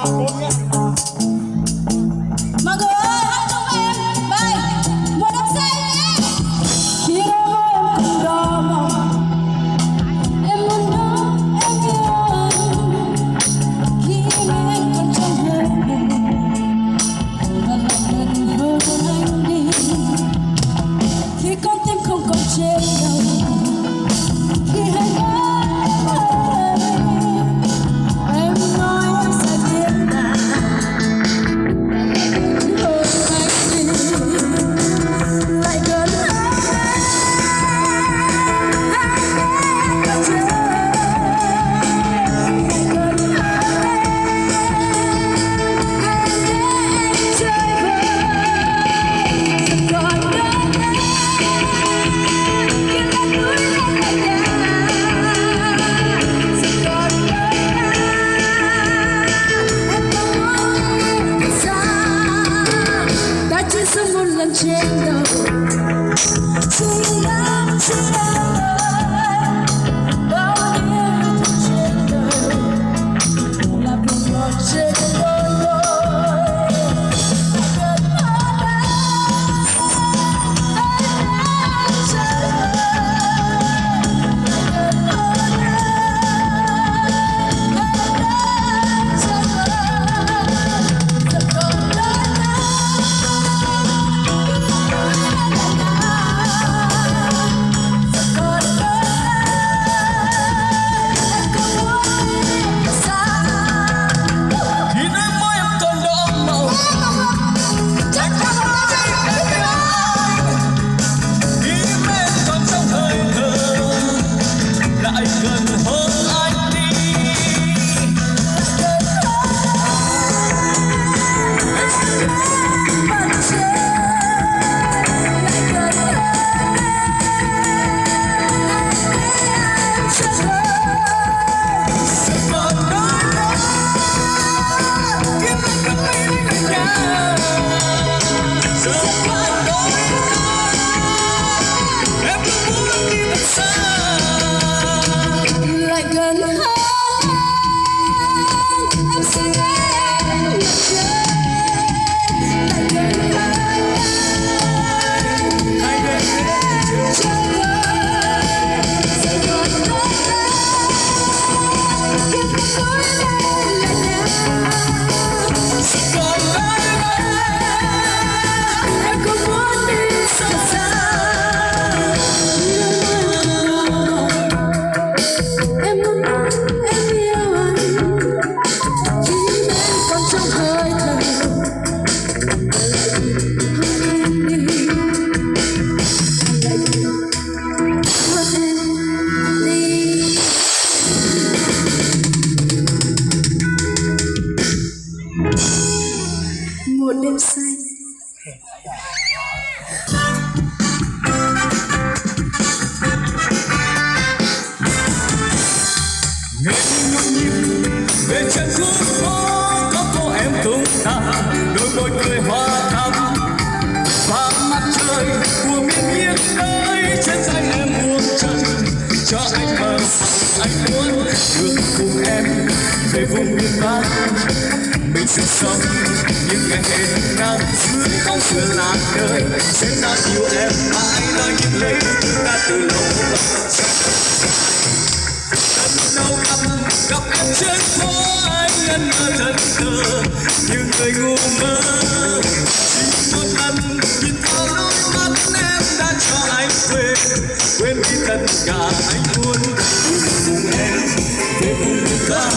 Mọi người ơi, hát chung em bài một đêm say nhé. Khi em ơi em cùng đỏ mộng, em muốn nói em yêu anh. Khi anh còn trong hơi buồn và lại gần hơn anh đi. Khi con tim không còn trên đầu, khi hai em nói em sẽ biết là lại gần sống một lần trên đầu. Chỉ đang bao nhiêu thứ trên đời là buồn ngọt trên đôi môi. Gần hơn anh trời ơi, gần hơn anh trời ơi, giờ còn đây. Một đêm say. Nghe nhịp nhịp về chân khu phố có cô em tung ta, đôi môi cười hoa thắm và mặt trời của miền nhiệt đới trên tay em buông chân cho anh mơ. Anh muốn được cùng em về vùng miền Bắc, mình sẽ sống những ngày hè nắng dưới bóng sưởi làn đời, sẽ ta yêu em mãi là những lời ta từ lâu. Lần đầu gặp em trên phố anh ngẩn ngơ thật thơ như người ngu mơ. Chỉ một lần nhìn vào đôi mắt em đã cho anh quên đi tất cả. Anh muốn cùng em về vùng miền Bắc,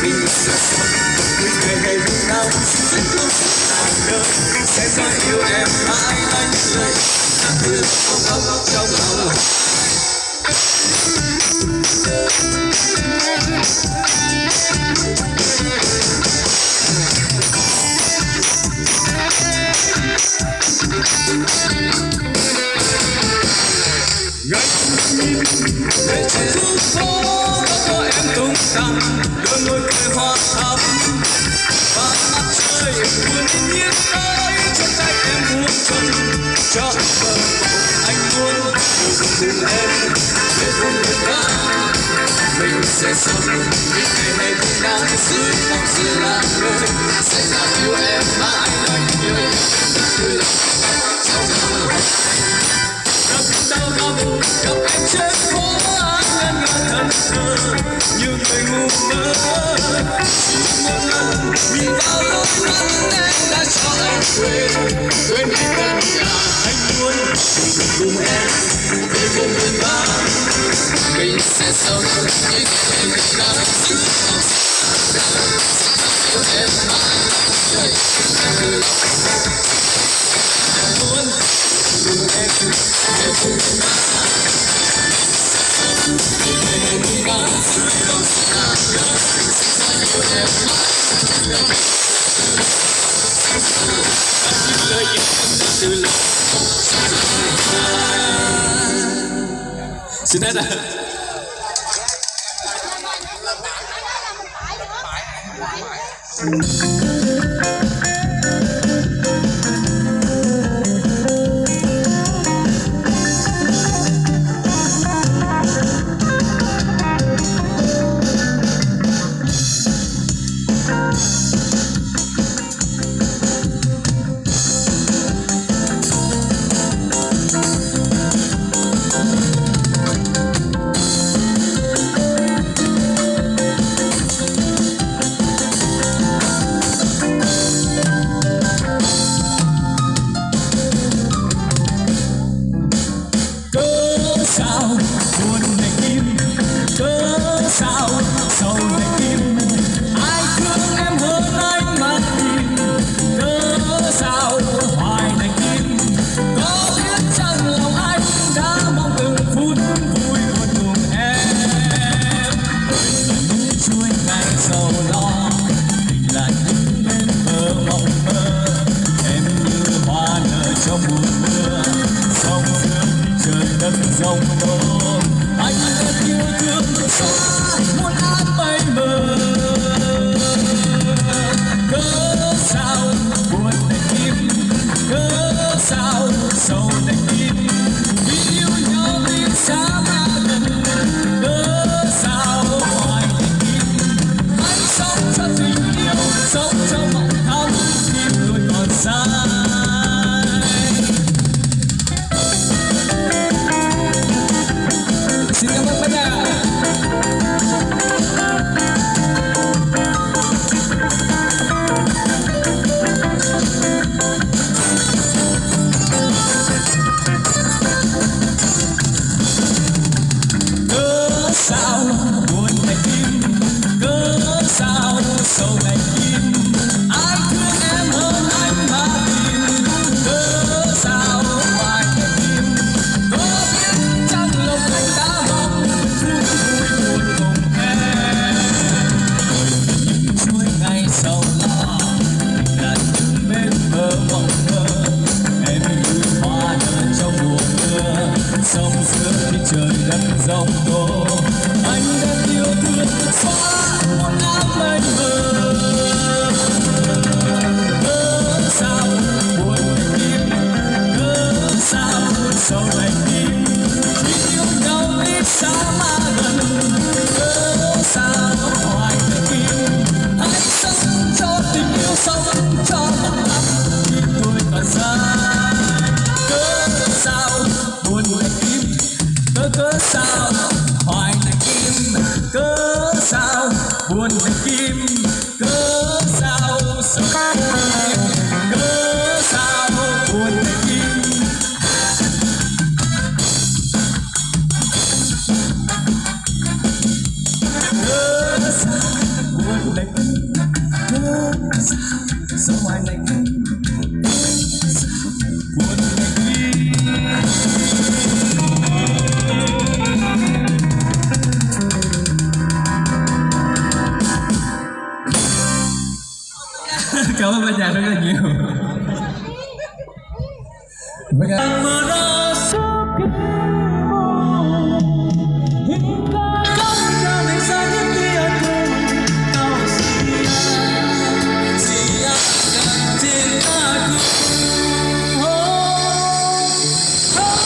mình sẽ sống những ngày lúc nào sẽ không làn đời, sẽ mãi yêu em mãi là những lời ta từ lâu trong lòng. Ngày nhìn về trên khu phố có em tung tăng, đôi môi cười hoa thắm và mặt trời buồn nhiệt đới trên tay em buông chân cho bờ anh muốn cùng em về vùng miền Bắc. mình sẽ sống những ngày này cũng đang dưới bóng sự là người sẽ là yêu em mãi anh yêu em từ lòng trong lòng gặp đau gặp gặp em trên phố anh ngẩn ngơ thần thơ như người ngu mơ chỉ một lần nhìn vào đôi mắt em đã cho anh quên đi tất cả anh muốn cùng em về cùng bên ta mình sẽ sống những ngày mình đang giữ yêu em mãi từ lòng muốn cùng em về cùng bên ta xin hết ạ. Sao buồn này tim cớ sao sầu này tim ai thương em hơn anh mà tìm cớ sao hoài này tim có biết chăng lòng anh đã mong từng phút vui buồn cùng em những chuỗi ngày sầu lo mình là những bên bờ mộng mơ em như hoa nở trong mùa mưa sông trời đất rộng lớn anh em yêu thương xóa muôn áng mây mờ cớ sao buồn này tim cớ sao sầu này tim vì yêu nhau nên xa mà gần cớ sao hoài này tim anh sống cho tình yêu sống cho mộng thắm khi tôi còn xa. Xin cảm ơn bạn ạ. Cớ sao buồn này tim cớ sao sầu này tim ai thương em hơn anh mà tìm cớ sao hoài này tim có biết chăng lòng anh đã mong vui buồn cùng em những chuỗi ngày sầu lo mình là những bên bờ mộng mơ em như hoa nở trong mùa mưa sông giữa khi trời đất giông tố anh đã yêu thương xóa muôn áng mây mờ cớ sao buồn này tim cớ sao sầu này tim chỉ yêu nhau ít xa mà gần cớ sao hoài này tim hãy sống cho tình yêu sống cho mộng ấm khi tôi còn xa cớ sao buồn này tim cớ sao hoài này tim cớ sao buồn này tim cớ sao sầu này tim cớ sao buồn này tim cớ sao buồn này tim cớ sao sầu hoài này tim cớ sao buồn này tim. Cảm ơn ban nhạc rất là nhiều. Mơ ra suốt cái mộng hingga kau jangan saja tiada kau sia-siakan cintaku. Oh, oh.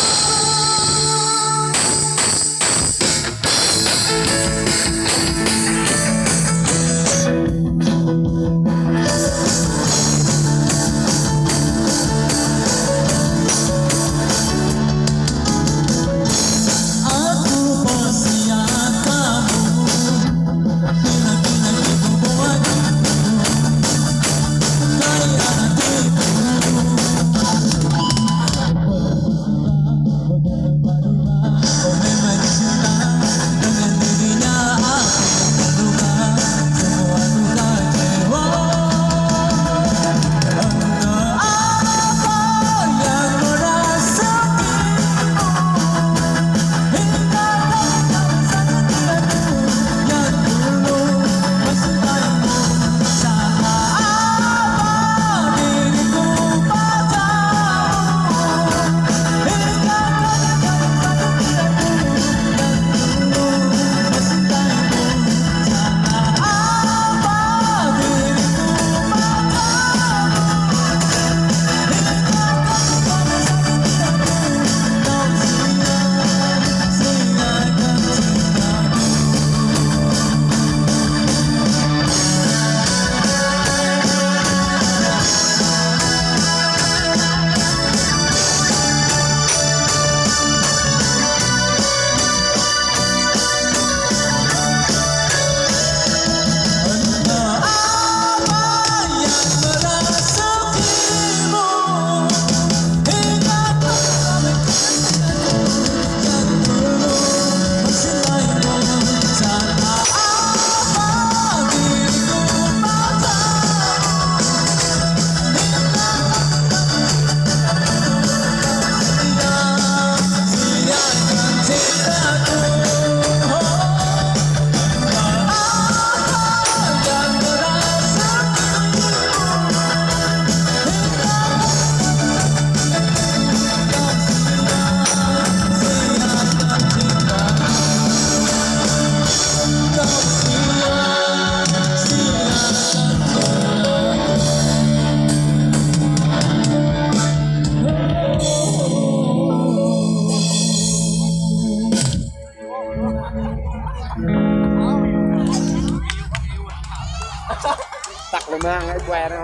tặc là mang cái que nó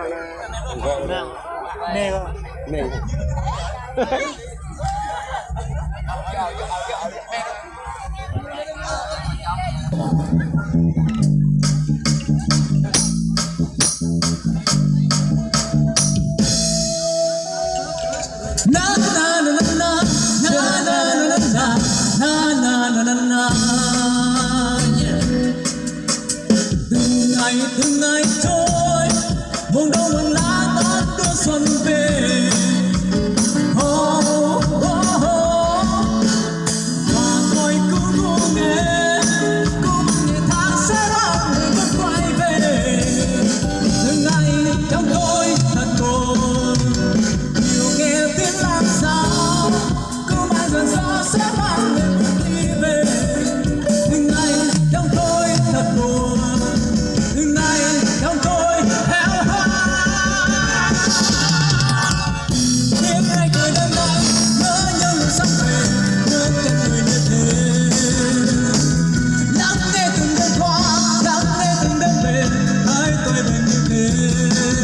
vợ nè không này na na na na na na na na na na na từng ngày trôi vùng đông buồn lá tắt đưa xuân về và tôi cứ nghe tháng sẽ đón người vẫn quay về từng ngày trong tôi thật buồn nhiều nghe tiếng làm sao cứ mãi dần gió sẽ mang người đi về từng ngày trong tôi thật buồn từng ngày trong tôi héo hon tiếng ai cười đêm nay nhớ nhớ người sắp về nhớ tên người như thế lắng nghe từng đêm qua lắng nghe từng đêm về hai tôi bên như thế